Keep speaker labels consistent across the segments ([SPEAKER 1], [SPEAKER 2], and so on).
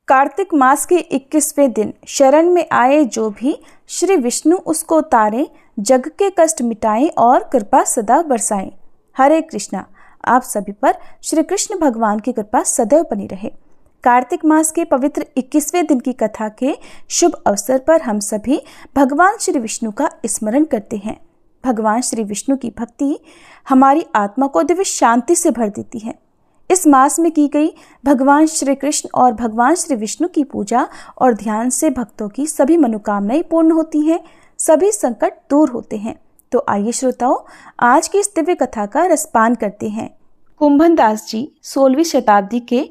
[SPEAKER 1] कार्तिक मास के 21वें दिन शरण में आए जो भी श्री विष्णु उसको तारें, जग के कष्ट मिटाएं और कृपा सदा बरसाएं। हरे कृष्णा। आप सभी पर श्री कृष्ण भगवान की कृपा सदैव बनी रहे। कार्तिक मास के पवित्र 21वें दिन की कथा के शुभ अवसर पर हम सभी भगवान श्री विष्णु का स्मरण करते हैं। भगवान श्री विष्णु की भक्ति हमारी आत्मा को दिव्य शांति से भर देती है। इस मास में की गई भगवान श्री कृष्ण और भगवान श्री विष्णु की पूजा और ध्यान से भक्तों की सभी मनोकामनाएं पूर्ण होती हैं, सभी संकट दूर होते हैं। तो आइए श्रोताओं, आज की इस दिव्य कथा का रसपान करते हैं। कुंभन दास जी 16वीं शताब्दी के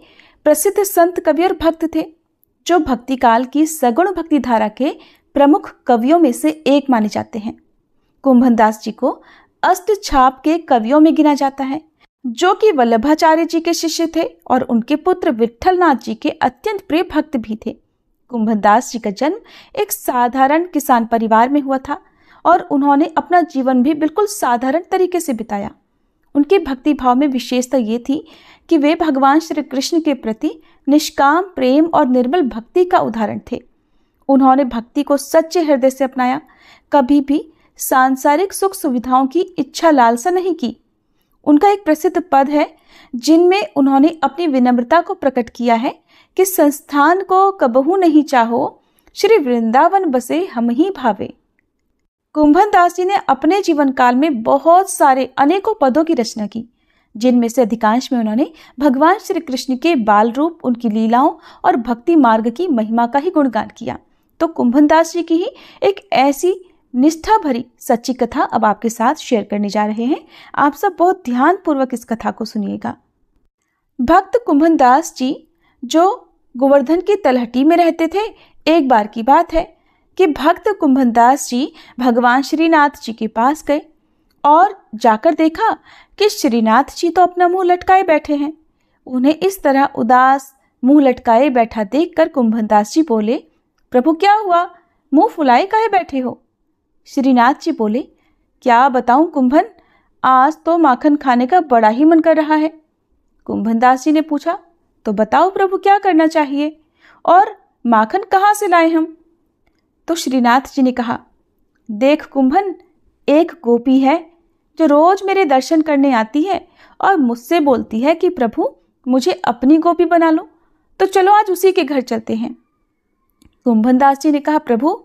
[SPEAKER 1] प्रसिद्ध संत कवि और भक्त थे, जो भक्ति काल की सगुण भक्ति धारा के प्रमुख कवियों में से एक माने जाते हैं। कुंभन दास जी को अष्टछाप के कवियों में गिना जाता है, जो कि वल्लभाचार्य जी के शिष्य थे और उनके पुत्र विट्ठलनाथ जी के अत्यंत प्रिय भक्त भी थे। कुंभन दास जी का जन्म एक साधारण किसान परिवार में हुआ था और उन्होंने अपना जीवन भी बिल्कुल साधारण तरीके से बिताया। उनके भक्ति भाव में विशेषता ये थी कि वे भगवान श्री कृष्ण के प्रति निष्काम प्रेम और निर्मल भक्ति का उदाहरण थे। उन्होंने भक्ति को सच्चे हृदय से अपनाया, कभी भी सांसारिक सुख सुविधाओं की इच्छा लालसा नहीं की। उनका एक प्रसिद्ध पद है जिनमें उन्होंने अपनी विनम्रता को प्रकट किया है कि संस्थान को कबहू नहीं चाहो, श्री वृंदावन बसे हम ही भावे। कुंभन दास जी ने अपने जीवन काल में बहुत सारे अनेकों पदों की रचना की, जिनमें से अधिकांश में उन्होंने भगवान श्री कृष्ण के बाल रूप, उनकी लीलाओं और भक्ति मार्ग की महिमा का ही गुणगान किया। तो कुंभन दास जी की ही एक ऐसी निष्ठा भरी सच्ची कथा अब आपके साथ शेयर करने जा रहे हैं। आप सब बहुत ध्यान पूर्वक इस कथा को सुनिएगा। भक्त कुंभन दास जी जो गोवर्धन की तलहटी में रहते थे, एक बार की बात है कि भक्त कुंभन दास जी भगवान श्रीनाथ जी के पास गए और जाकर देखा कि श्रीनाथ जी तो अपना मुंह लटकाए बैठे हैं। उन्हें इस तरह उदास मुंह लटकाए बैठा देखकर कुंभन दास जी बोले, प्रभु क्या हुआ, मुंह फुलाए काहे बैठे हो? श्रीनाथ जी बोले, क्या बताऊं कुंभन, आज तो माखन खाने का बड़ा ही मन कर रहा है। कुंभन दास जी ने पूछा, तो बताओ प्रभु क्या करना चाहिए और माखन कहाँ से लाए हम? तो श्रीनाथ जी ने कहा, देख कुंभन, एक गोपी है जो रोज मेरे दर्शन करने आती है और मुझसे बोलती है कि प्रभु मुझे अपनी गोपी बना लो, तो चलो आज उसी के घर चलते हैं। कुंभन दास जी ने कहा, प्रभु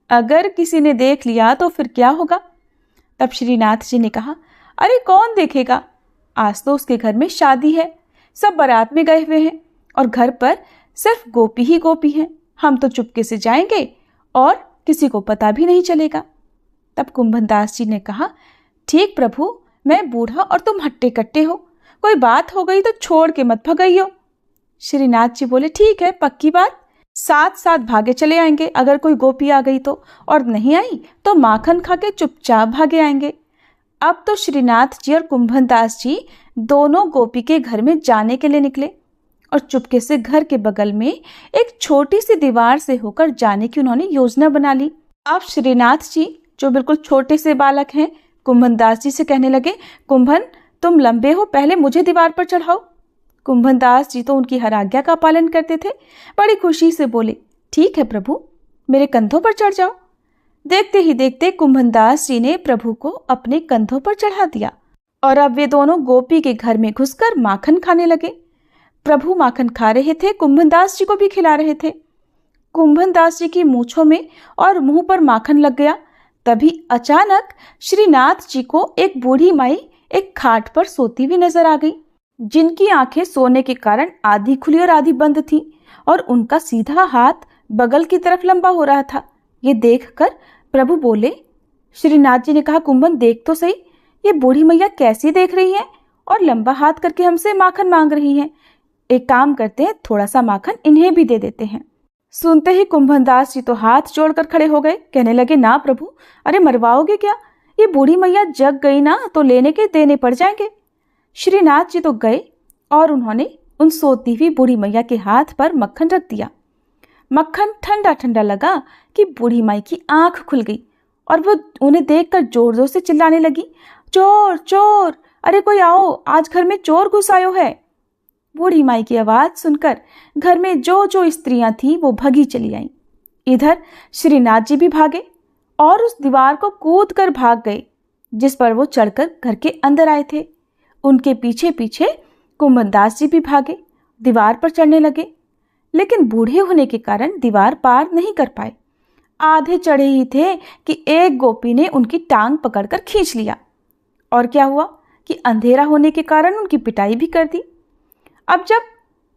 [SPEAKER 1] अगर किसी ने देख लिया तो फिर क्या होगा? तब श्रीनाथ जी ने कहा, अरे कौन देखेगा, आज तो उसके घर में शादी है, सब बारात में गए हुए हैं और घर पर सिर्फ गोपी ही गोपी हैं। हम तो चुपके से जाएंगे और किसी को पता भी नहीं चलेगा। तब कुंभन दास जी ने कहा, ठीक प्रभु, मैं बूढ़ा और तुम हट्टे कट्टे हो, कोई बात हो गई तो छोड़ के मत भगाइयो। श्रीनाथ जी बोले, ठीक है, पक्की बात, साथ साथ भागे चले आएंगे अगर कोई गोपी आ गई तो, और नहीं आई तो माखन खा के चुपचाप भागे आएंगे। अब तो श्रीनाथ जी और कुंभन दास जी दोनों गोपी के घर में जाने के लिए निकले और चुपके से घर के बगल में एक छोटी सी दीवार से होकर जाने की उन्होंने योजना बना ली। अब श्रीनाथ जी जो बिल्कुल छोटे से बालक हैं, कुंभन दास जी से कहने लगे, कुंभन तुम लंबे हो, पहले मुझे दीवार पर चढ़ाओ। कुंभन दास जी तो उनकी हर आज्ञा का पालन करते थे, बड़ी खुशी से बोले, ठीक है प्रभु, मेरे कंधों पर चढ़ जाओ। देखते ही देखते कुंभन दास जी ने प्रभु को अपने कंधों पर चढ़ा दिया और अब वे दोनों गोपी के घर में घुसकर माखन खाने लगे। प्रभु माखन खा रहे थे, कुंभन दास जी को भी खिला रहे थे। कुंभन दास जी की मूंछों में और मुंह पर माखन लग गया। तभी अचानक श्रीनाथ जी को एक बूढ़ी माई एक खाट पर सोती हुई नजर आ गई, जिनकी आंखें सोने के कारण आधी खुली और आधी बंद थी और उनका सीधा हाथ बगल की तरफ लंबा हो रहा था। ये देखकर प्रभु बोले, श्रीनाथ जी ने कहा, कुंभन देख तो सही, ये बूढ़ी मैया कैसी देख रही है और लंबा हाथ करके हमसे माखन मांग रही है। एक काम करते हैं, थोड़ा सा माखन इन्हें भी दे देते हैं। सुनते ही कुंभन दास जी तो हाथ जोड़कर खड़े हो गए, कहने लगे, ना प्रभु, अरे मरवाओगे क्या? ये बूढ़ी मैया जग गई ना तो लेने के देने पड़ जाएंगे। श्रीनाथ जी तो गए और उन्होंने उन सोती हुई बूढ़ी मैया के हाथ पर मक्खन रख दिया। मक्खन ठंडा ठंडा लगा कि बूढ़ी माई की आंख खुल गई और वो उन्हें देखकर जोर जोर से चिल्लाने लगी, चोर चोर, अरे कोई आओ, आज घर में चोर घुस आयो है। बूढ़ी माई की आवाज सुनकर घर में जो जो स्त्रियां थीं वो भगी चली आईं। इधर श्रीनाथ जी भी भागे और उस दीवार को कूद कर भाग गए जिस पर वो चढ़कर घर के अंदर आए थे। उनके पीछे पीछे कुंभनदास जी भी भागे, दीवार पर चढ़ने लगे, लेकिन बूढ़े होने के कारण दीवार पार नहीं कर पाए। आधे चढ़े ही थे कि एक गोपी ने उनकी टांग पकड़कर खींच लिया और क्या हुआ कि अंधेरा होने के कारण उनकी पिटाई भी कर दी। अब जब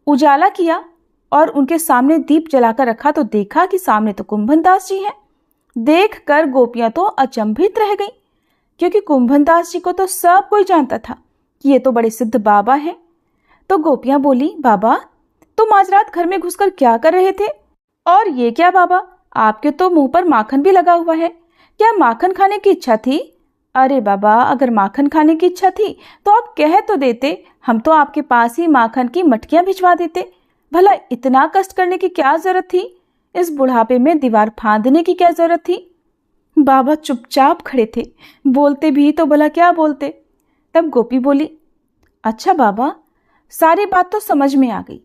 [SPEAKER 1] उजाला किया और उनके सामने दीप जलाकर रखा तो देखा कि सामने तो कुंभनदास जी हैं। देखकर गोपियां तो अचंभित रह गईं, क्योंकि कुंभनदास जी को तो सब कोई जानता था कि ये तो बड़े सिद्ध बाबा हैं। तो गोपियां बोली, बाबा तुम आज रात घर में घुसकर क्या कर रहे थे? और ये क्या बाबा, आपके तो मुंह पर माखन भी लगा हुआ है, क्या माखन खाने की इच्छा थी? अरे बाबा, अगर माखन खाने की इच्छा थी तो आप कह तो देते, हम तो आपके पास ही माखन की मटकियां भिजवा देते। भला इतना कष्ट करने की क्या जरूरत थी? इस बुढ़ापे में दीवार फांदने की क्या जरूरत थी? बाबा चुपचाप खड़े थे, बोलते भी तो भला क्या बोलते। तब गोपी बोली, अच्छा बाबा, सारी बात तो समझ में आ गई,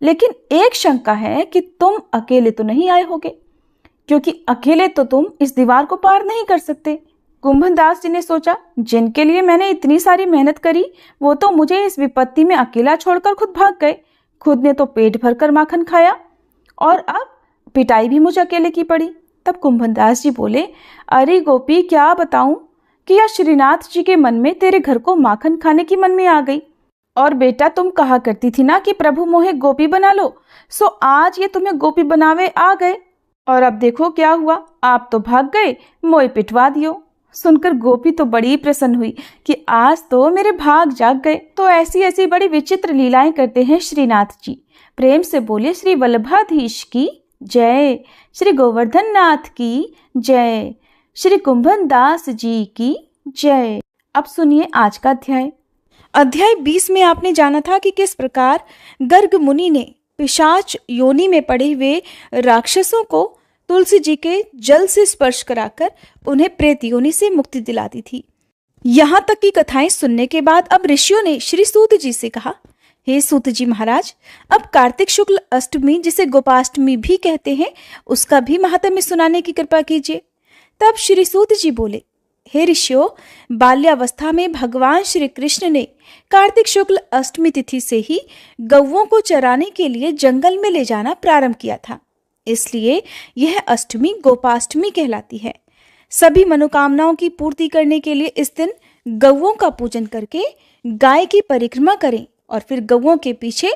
[SPEAKER 1] लेकिन एक शंका है कि तुम अकेले तो नहीं आए होगे, क्योंकि अकेले तो तुम इस दीवार को पार नहीं कर सकते। कुंभनदास जी ने सोचा, जिनके लिए मैंने इतनी सारी मेहनत करी वो तो मुझे इस विपत्ति में अकेला छोड़कर खुद भाग गए। खुद ने तो पेट भरकर माखन खाया और अब पिटाई भी मुझे अकेले की पड़ी। तब कुंभनदास जी बोले, अरे गोपी, क्या बताऊं कि यह श्रीनाथ जी के मन में तेरे घर को माखन खाने की मन में आ गई। और बेटा, तुम कहा करती थी ना कि प्रभु मोहे गोपी बना लो, सो आज ये तुम्हें गोपी बनावे आ गए। और अब देखो क्या हुआ, आप तो भाग गए, मोए पिटवा दियो। सुनकर गोपी तो बड़ी प्रसन्न हुई कि आज तो मेरे भाग जाग गए। तो ऐसी ऐसी बड़ी विचित्र लीलाएं करते हैं श्रीनाथ जी। प्रेम से बोले, श्री वल्लभाधीश की जय, श्री गोवर्धन नाथ की जय, श्री कुंभनदास जी की जय। अब सुनिए आज का अध्याय। अध्याय 20 में आपने जाना था कि किस प्रकार गर्ग मुनि ने पिशाच योनि में पड़े हुए राक्षसों को तुलसी जी के जल से स्पर्श कराकर उन्हें प्रेत योनि से मुक्ति दिला दी थी। यहाँ तक की कथाएं सुनने के बाद अब ऋषियों ने श्री सूत जी से कहा, हे सूत जी महाराज, अब कार्तिक शुक्ल अष्टमी, जिसे गोपाष्टमी भी कहते हैं, उसका भी महात्म्य सुनाने की कृपा कीजिए। तब श्री सूत जी बोले, हे ऋषियों, बाल्यावस्था में भगवान श्री कृष्ण ने कार्तिक शुक्ल अष्टमी तिथि से ही गौओं को चराने के लिए जंगल में ले जाना प्रारंभ किया था, इसलिए यह अष्टमी गोपाष्टमी कहलाती है। सभी मनोकामनाओं की पूर्ति करने के लिए इस दिन गौओं का पूजन करके गाय की परिक्रमा करें और फिर गौओं के पीछे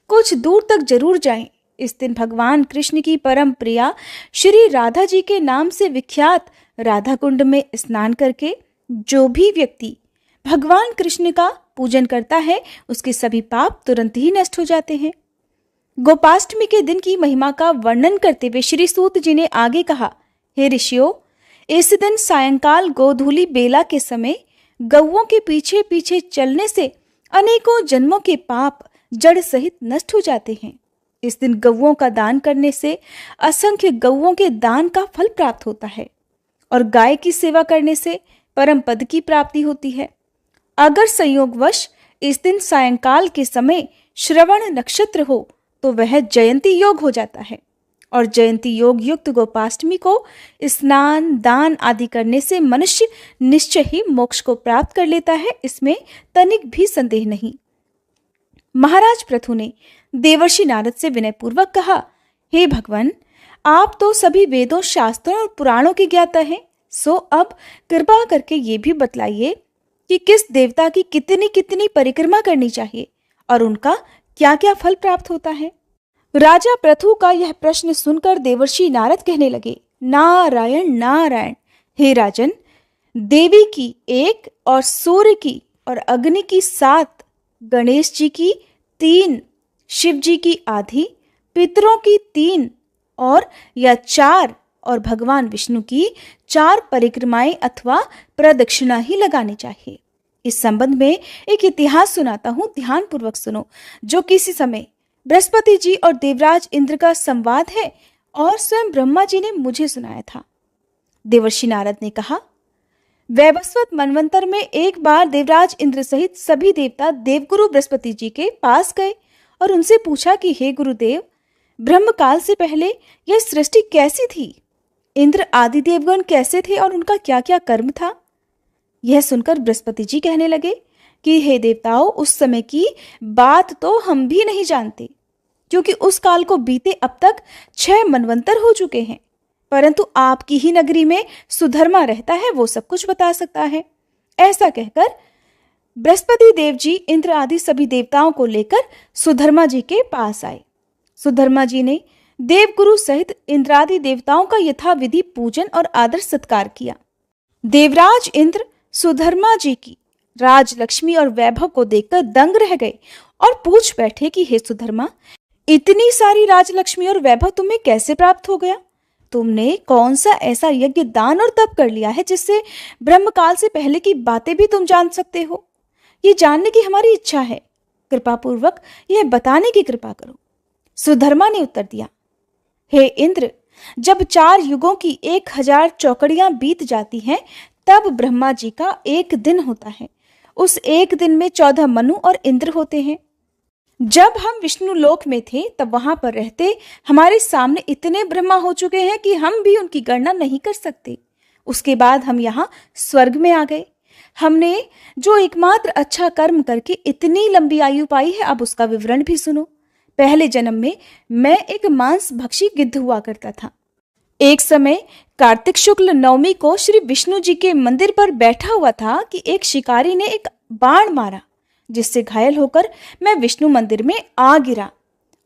[SPEAKER 1] कुछ दूर तक जरूर जाएं। इस दिन भगवान कृष्ण की परम प्रिया श्री राधा जी के नाम से विख्यात राधा कुंड में स्नान करके जो भी व्यक्ति भगवान कृष्ण का पूजन करता है उसके सभी पाप तुरंत ही नष्ट हो जाते हैं। गोपाष्टमी के दिन की महिमा का वर्णन करते हुए श्री सूत जी ने आगे कहा, हे ऋषियों, इस दिन सायंकाल गोधूली बेला के समय गौओं के पीछे पीछे चलने से अनेकों जन्मों के पाप जड़ सहित नष्ट हो जाते हैं। इस दिन गौओं का दान करने से असंख्य गौओं के दान का फल प्राप्त होता है और गाय की सेवा करने से परम पद की प्राप्ति होती है। अगर संयोगवश इस दिन सायंकाल के समय श्रवण नक्षत्र हो तो वह जयंती योग हो जाता है और जयंती योग युक्त गोपाष्टमी को स्नान दान आदि करने से मनुष्य निश्चय ही मोक्ष को प्राप्त कर लेता है, इसमें तनिक भी संदेह नहीं। महाराज पृथु ने देवर्षि नारद से विनयपूर्वक कहा, हे भगवान, आप तो सभी वेदों, शास्त्रों और पुराणों के ज्ञाता हैं, सो अब कृपा करके ये भी बतलाइए कि किस देवता की कितनी कितनी परिक्रमा करनी चाहिए और उनका क्या क्या फल प्राप्त होता है। राजा पृथु का यह प्रश्न सुनकर देवर्षि नारद कहने लगे, नारायण नारायण। हे राजन, देवी की 1 और सूर्य की और अग्नि की 7, गणेश जी की 3, शिव जी की आधी, पितरों की 3 और या 4 और भगवान विष्णु की 4 परिक्रमाएं अथवा प्रदक्षिणा ही लगानी चाहिए। इस संबंध में एक इतिहास सुनाता हूं, ध्यान पूर्वक सुनो, जो किसी समय बृहस्पति जी और देवराज इंद्र का संवाद है और स्वयं ब्रह्मा जी ने मुझे सुनाया था। देवर्षि नारद ने कहा, वैवस्वत मनवंतर में एक बार देवराज इंद्र सहित सभी देवता देवगुरु बृहस्पति जी के पास गए और उनसे पूछा कि हे गुरुदेव, ब्रह्मकाल से पहले यह सृष्टि कैसी थी? इंद्र आदि देवगण कैसे थे और उनका क्या क्या कर्म था? यह सुनकर बृहस्पति जी कहने लगे कि हे देवताओं, उस समय की बात तो हम भी नहीं जानते, क्योंकि उस काल को बीते अब तक 6 मनवंतर हो चुके हैं। परंतु आपकी ही नगरी में सुधर्मा रहता है, वो सब कुछ बता सकता है। ऐसा कहकर बृहस्पति देव जी इंद्र आदि सभी देवताओं को लेकर सुधर्मा जी के पास आए। सुधर्मा जी ने देवगुरु सहित इंद्रादि देवताओं का यथाविधि पूजन और आदर सत्कार किया। देवराज इंद्र सुधर्मा जी की राजलक्ष्मी और वैभव को देखकर दंग रह गए और पूछ बैठे कि हे सुधर्मा, इतनी सारी राजलक्ष्मी और वैभव तुम्हें कैसे प्राप्त हो गया? तुमने कौन सा ऐसा यज्ञ, दान और तप कर लिया है जिससे ब्रह्मकाल से पहले की बातें भी तुम जान सकते हो? ये जानने की हमारी इच्छा है, कृपा पूर्वक यह बताने की कृपा करो। सुधर्मा ने उत्तर दिया, हे इंद्र, जब 4 युगों की 1000 चौकड़ियां बीत जाती हैं, तब ब्रह्मा जी का एक दिन होता है। उस एक दिन में 14 मनु और इंद्र होते हैं। जब हम विष्णु लोक में थे, तब वहां पर रहते हमारे सामने इतने ब्रह्मा हो चुके हैं कि हम भी उनकी गणना नहीं कर सकते। उसके बाद हम यहाँ स्वर्ग में आ गए। हमने जो एकमात्र अच्छा कर्म करके इतनी लंबी आयु पाई है, अब उसका विवरण भी सुनो। पहले जन्म में मैं एक मांस भक्षी गिद्ध हुआ करता था। एक समय कार्तिक शुक्ल नवमी को श्री विष्णु जी के मंदिर पर बैठा हुआ था कि एक शिकारी ने एक बाण मारा, जिससे घायल होकर मैं विष्णु मंदिर में आ गिरा।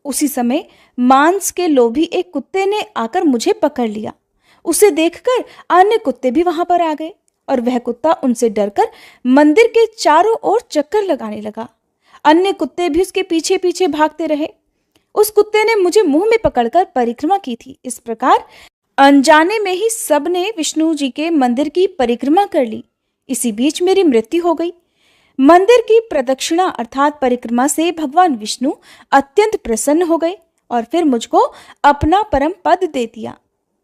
[SPEAKER 1] उसी समय मांस के लोभी एक कुत्ते ने आकर मुझे पकड़ लिया। उसे देखकर अन्य कुत्ते भी वहां पर आ गए और वह कुत्ता उनसे डरकर मंदिर के चारों ओर चक्कर लगाने लगा। अन्य कुत्ते भी उसके पीछे पीछे भागते रहे। उस कुत्ते ने मुझे मुंह में पकड़कर परिक्रमा की थी। इस प्रकार अनजाने में ही सबने विष्णु जी के मंदिर की परिक्रमा कर ली। इसी बीच मेरी मृत्यु हो गई। मंदिर की प्रदक्षिणा अर्थात परिक्रमा से भगवान विष्णु अत्यंत प्रसन्न हो गए और फिर मुझको अपना परम पद दे दिया।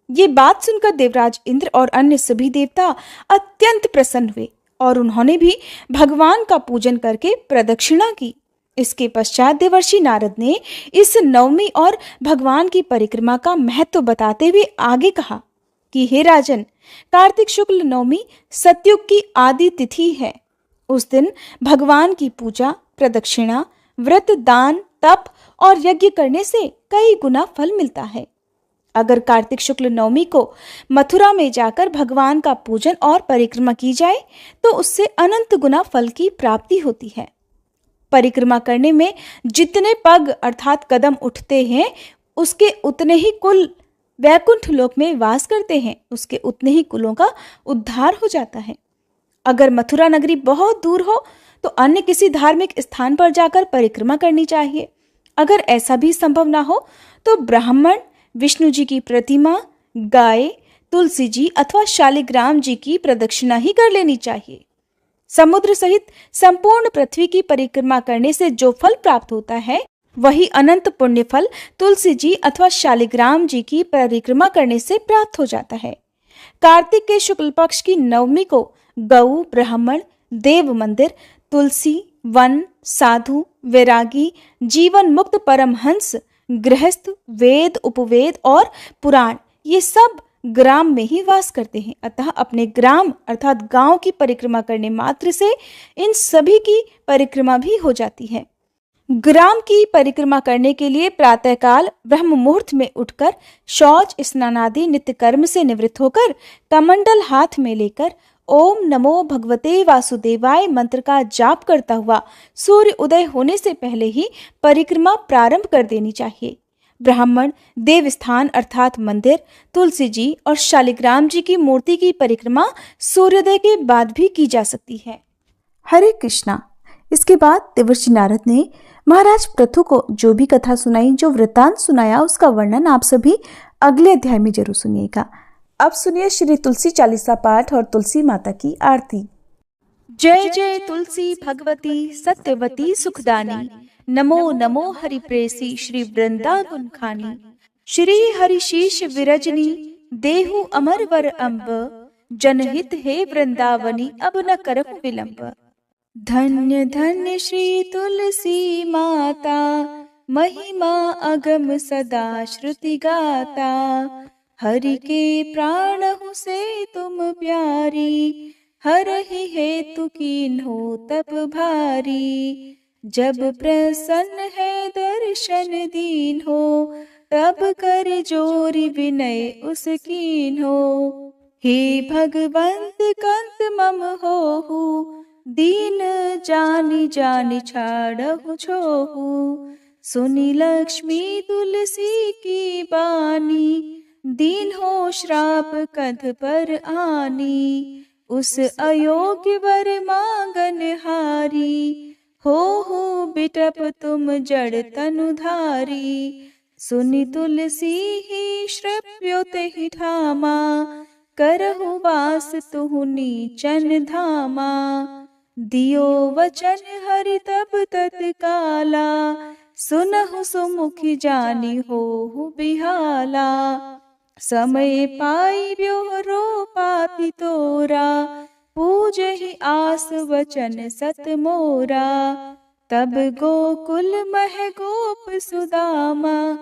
[SPEAKER 1] ये बात सुनकर देवराज इंद्र और अन्य सभी देवता अत्यंत प्रसन्न हुए और उन्होंने भी भगवान का पूजन करके प्रदक्षिणा की। इसके पश्चात देवर्षि नारद ने इस नवमी और भगवान की परिक्रमा का महत्व बताते हुए आगे कहा कि हे राजन, कार्तिक शुक्ल नवमी सतयुग की आदि तिथि है। उस दिन भगवान की पूजा, प्रदक्षिणा, व्रत, दान, तप और यज्ञ करने से कई गुना फल मिलता है। अगर कार्तिक शुक्ल नवमी को मथुरा में जाकर भगवान का पूजन और परिक्रमा की जाए तो उससे अनंत गुना फल की प्राप्ति होती है। परिक्रमा करने में जितने पग अर्थात कदम उठते हैं, उसके उतने ही कुल वैकुंठ लोक में वास करते हैं, उसके उतने ही कुलों का उद्धार हो जाता है। अगर मथुरा नगरी बहुत दूर हो तो अन्य किसी धार्मिक स्थान पर जाकर परिक्रमा करनी चाहिए। अगर ऐसा भी संभव ना हो तो ब्राह्मण, विष्णु जी की प्रतिमा, गाय, तुलसी जी अथवा शालिग्राम जी की प्रदक्षिणा ही कर लेनी चाहिए। समुद्र सहित संपूर्ण पृथ्वी की परिक्रमा करने से जो फल प्राप्त होता है, वही अनंत पुण्य फल तुलसी जी अथवा शालिग्राम जी की परिक्रमा करने से प्राप्त हो जाता है। कार्तिक के शुक्ल पक्ष की नवमी को गऊ, ब्राह्मण, देव मंदिर, तुलसी, वन, साधु, वैरागी, जीवन मुक्त परमहंस, गृहस्थ, वेद, उपवेद और पुराण, ये सब ग्राम में ही वास करते हैं। अतः अपने ग्राम अर्थात गांव की परिक्रमा करने मात्र से इन सभी की परिक्रमा भी हो जाती है। ग्राम की परिक्रमा करने के लिए प्रातःकाल ब्रह्म मुहूर्त में उठकर शौच, स्नान आदि नित्य कर्म से निवृत्त होकर कमंडल हाथ में लेकर ओम नमो भगवते वासुदेवाय मंत्र का जाप करता हुआ सूर्य उदय होने से पहले ही परिक्रमा प्रारंभ कर देनी चाहिए। ब्राह्मण, देवस्थान अर्थात मंदिर, तुलसी जी और शालिग्राम जी की मूर्ति की परिक्रमा सूर्योदय के बाद भी की जा सकती है।
[SPEAKER 2] हरे कृष्णा। इसके बाद देवर्षि नारद ने महाराज पृथु को जो भी कथा सुनाई, जो वृत्तांत सुनाया, उसका वर्णन आप सभी अगले अध्याय में जरूर सुनिएगा। अब सुनिए श्री तुलसी चालीसा पाठ और तुलसी माता की आरती।
[SPEAKER 1] जय जय तुलसी भगवती सत्यवती सुखदानी, नमो नमो हरि प्रेसी श्री वृंदा गुण खानी। श्री हरि शीश विरजनी देहु अमर वर अम्ब, जनहित हे वृंदावनी अब न करहु विलंब। धन्य धन्य श्री तुलसी माता, महिमा अगम सदा श्रुति गाता। हरि के प्राणहु से तुम प्यारी, हर ही हेतु कीन्हो तप भारी। जब प्रसन्न है दर्शन दीन हो, तब कर जोरी विनय उस कीन्हो। हे भगवंत कंत मम होहु, दीन जानि जानि छाड़हु छोहु। सुनी लक्ष्मी तुलसी की बानी, दीन हो श्राप कध पर आनी। उस अयोग्य वर मांगन हारी, हो बिटप तुम जड़ तनुधारी। सुनि तुलसी ही श्रव्योत ही ठामा, करहु वास तुहु नीचन धामा। दियो वचन हरि तब तत्काला, सुनहु सुमुखी जानी होहु बिहाला। समय पाई ब्योहरो पापी तोरा, पूजहि आस वचन सत मोरा। तब गोकुल मह गोप सुदामा,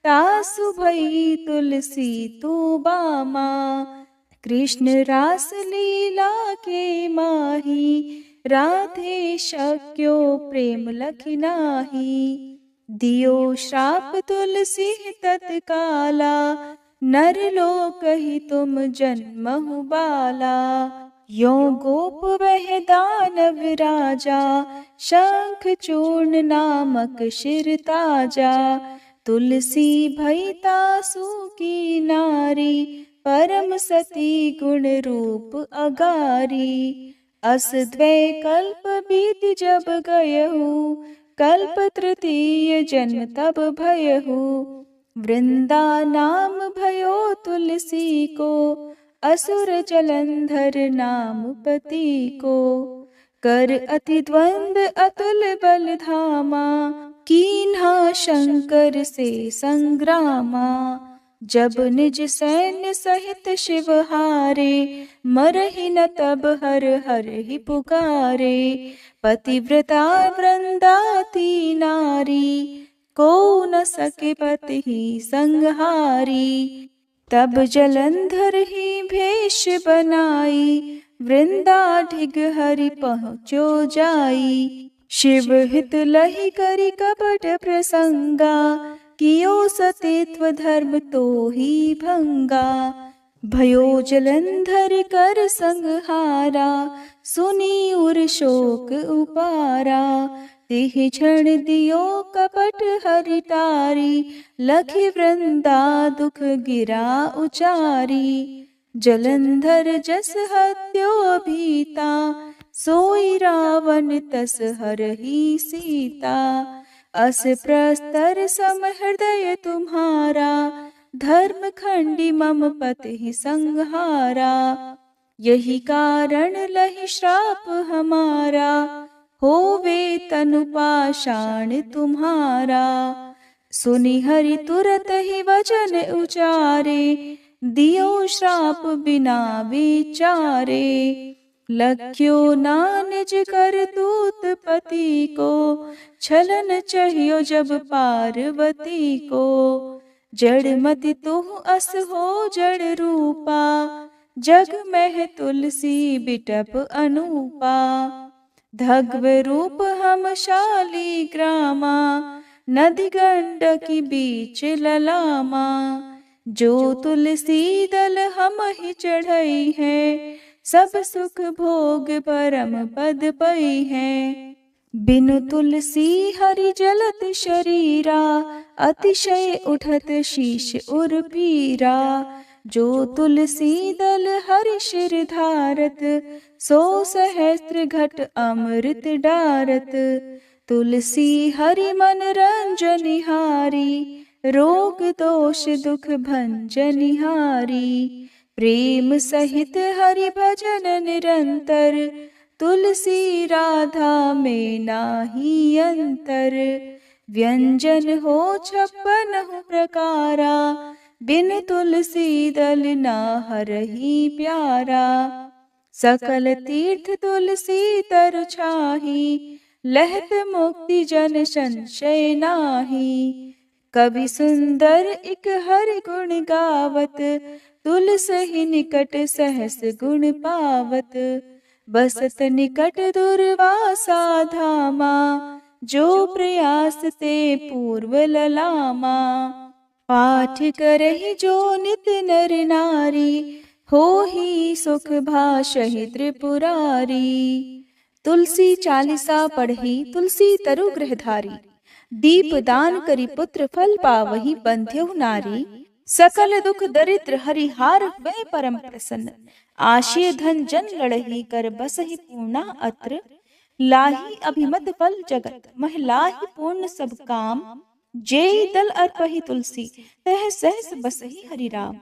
[SPEAKER 1] तासु भई तुलसी तू बामा। कृष्ण रास लीला के माही, राधे शक्यो प्रेम लखि नाही। दियो श्राप तुलसी तत्काला, नर लोक ही तुम जन्महु बाला। यो गोप वह दानव राजा, शंख चूर्ण नामक शिर ताजा। तुलसी भई तासु की नारी, परम सती गुण रूप अगारी। अस द्वै कल्प बीत जब गयहु, कल्प तृतीय जन्म तब भयहु। वृंदा नाम भयो तुलसी को, असुर जलंधर नाम पति को। कर अति द्वंद अतुल बल धामा, कीन्हा शंकर से संग्रामा। जब निज सैन्य सहित शिव हारे, मरहि न तब हर हर ही पुकारे। पतिव्रता वृंदाती नारी, को न सके पति ही संहारी। तब जलंधर ही भेष बनाई, वृंदा ढिग हरि पहुँचो जाई। शिव हित लहि करि कपट प्रसंगा, कियो सतीत्व धर्म तो ही भंगा। भयो जलंधर कर संहारा, सुनी उर शोक उपारा। तिह क्षण दियो कपट हरि टारी, लखि वृंदा दुख गिरा उचारी। जलंधर जस हत्यो भीता, सोई रावण तस हरहि सीता। अस प्रस्तर सम हृदय तुम्हारा, धर्म खंडी मम पति संहारा। यही कारण लहि श्राप हमारा, होवे तनु पाषाण तुम्हारा। सुनि हरि तुरत ही वचन उचारे, दियो श्राप बिना विचारे। लख्यो ना निज करतूत पति को, छलन चाहियो जब पार्वती को। जड़ मति तुह अस हो जड़ रूपा, जग में तुलसी बिटप अनूपा। धग्व रूप हम शाली ग्रामा, नदी गंडकी बीच ललामा। जो तुलसी दल हम ही चढ़ई है, सब सुख भोग परम पद पई है। बिनु तुलसी हरि जलत शरीरा, अतिशय उठत शीश उर पीरा। जो तुलसी दल हरि शिर धारत, सो सहस्त्र घट अमृत डारत। तुलसी हरि मन रंजनिहारी, रोग दोष दुख भंजनिहारी। प्रेम सहित हरि भजन निरंतर, तुलसी राधा में नाही अंतर। व्यंजन हो 56 प्रकारा, बिन तुलसी दल ना हरहि प्यारा। सकल तीर्थ तुलसी तर छाही, लहत मुक्ति जन संशय नाही। कवि सुंदर एक हरि गुण गावत, तुलसी निकट सहस गुण पावत। बसत निकट दुर्वासा धामा, जो प्रयास ते पूर्व ललामा। पाठ करहि जो नित नर नारी, होहि सुख भाषहि त्रिपुरारी। तुलसी चालीसा पढ़ी तुलसी तरु गृहधारी, दीप दान करी पुत्र फल पावहि बंध्यहु नारी। सकल दुख दरिद्र हरिहार हुए परम प्रसन्न, आशय धन जन लड़ही कर बसहि पूर्णा अत्र। लाही अभिमत फल जगत महिलाहि पूर्ण सब काम, जेहि दल अर्पहि तुलसी तह सहस बसहि हरि राम।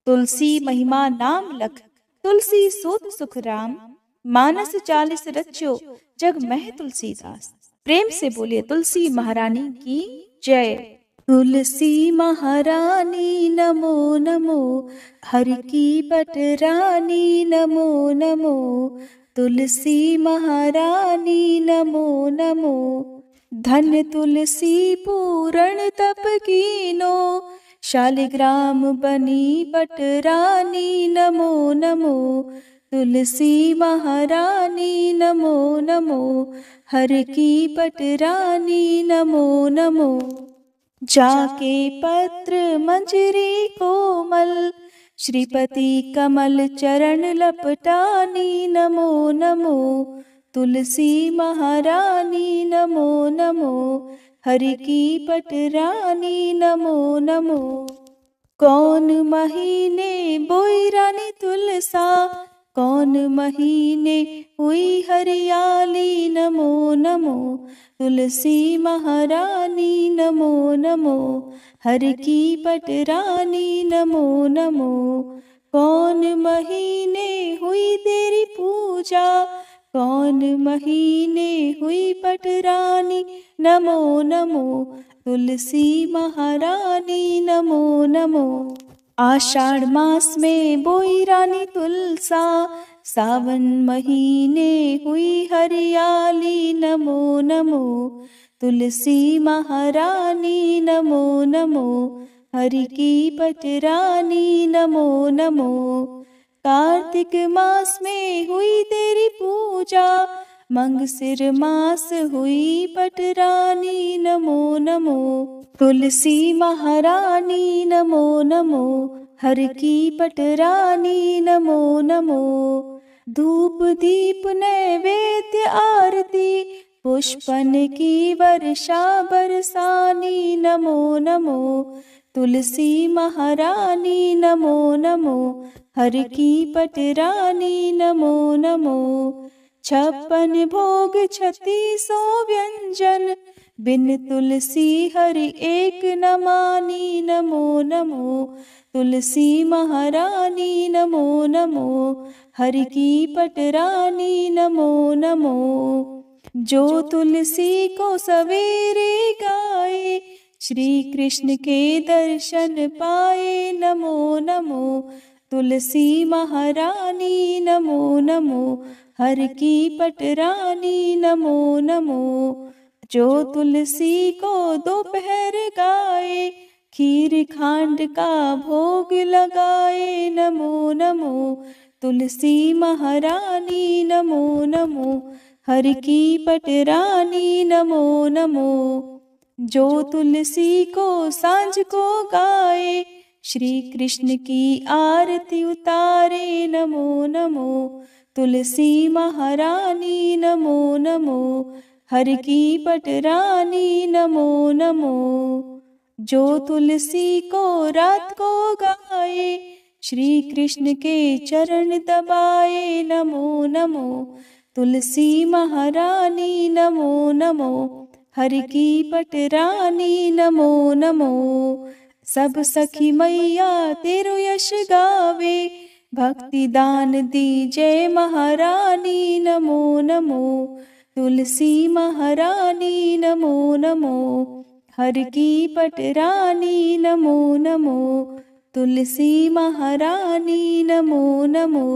[SPEAKER 1] तुलसी महिमा नाम लख, तुलसी सूत सुख राम। मानस 40 रच्यो जग मह तुलसीदास। प्रेम से बोलिए तुलसी महारानी की जय। तुलसी महारानी नमो नमो, हरि की पटरानी नमो नमो। तुलसी महारानी नमो नमो, धन तुलसी पूरण तप कीनो। शालिग्राम बनी पटरानी नमो नमो। तुलसी महारानी नमो नमो, हर की पटरानी नमो नमो। जाके पत्र मंजरी कोमल, श्रीपति कमल चरण लपटानी नमो नमो। तुलसी महारानी नमो नमो, हरि की पटरानी नमो नमो। कौन महीने बोई रानी तुलसा, कौन महीने हुई हरियाली नमो नमो। तुलसी महारानी नमो नमो, हरि की पटरानी नमो नमो। कौन महीने हुई तेरी पूजा, कौन महीने हुई पटरानी नमो नमो। तुलसी महारानी नमो नमो। आषाढ़ मास में बोई रानी तुलसा, सावन महीने हुई हरियाली नमो नमो। तुलसी महारानी नमो नमो, हरि की पटरानी नमो नमो। कार्तिक मास में हुई तेरी पूजा, मंगसिर मास हुई पटरानी नमो नमो। तुलसी महारानी नमो नमो, हर की पटरानी नमो नमो। धूप दीप नैवेद्य आरती, पुष्पन की वर्षा बरसानी नमो नमो। तुलसी महारानी नमो नमो, हर की पटरानी नमो नमो। 56 भोग 3600 व्यंजन, बिन तुलसी हरि एक न मानी नमो नमो। तुलसी महारानी नमो नमो, हरि की पटरानी नमो नमो। जो तुलसी को सवेरे गाए, श्री कृष्ण के दर्शन पाए नमो नमो। तुलसी महारानी नमो नमो, हर की पटरानी नमो नमो। जो तुलसी को दोपहर गाए, खीर खांड का भोग लगाए नमो नमो। तुलसी महारानी नमो नमो, हर की पटरानी नमो नमो। जो तुलसी को सांझ को गाए, श्री कृष्ण की आरती उतारे नमो नमो। तुलसी महारानी नमो नमो, हर की पटरानी नमो नमो। जो तुलसी को रात को गाए, श्री कृष्ण के चरण दबाए नमो नमो। तुलसी महारानी नमो नमो, हर की पटरानी नमो नमो। सब सखी मैया तेरो यश गावे, भक्ति दान दी जय महारानी नमो नमो। तुलसी महारानी नमो नमो, हर की पटरानी नमो नमो। तुलसी महारानी नमो नमो।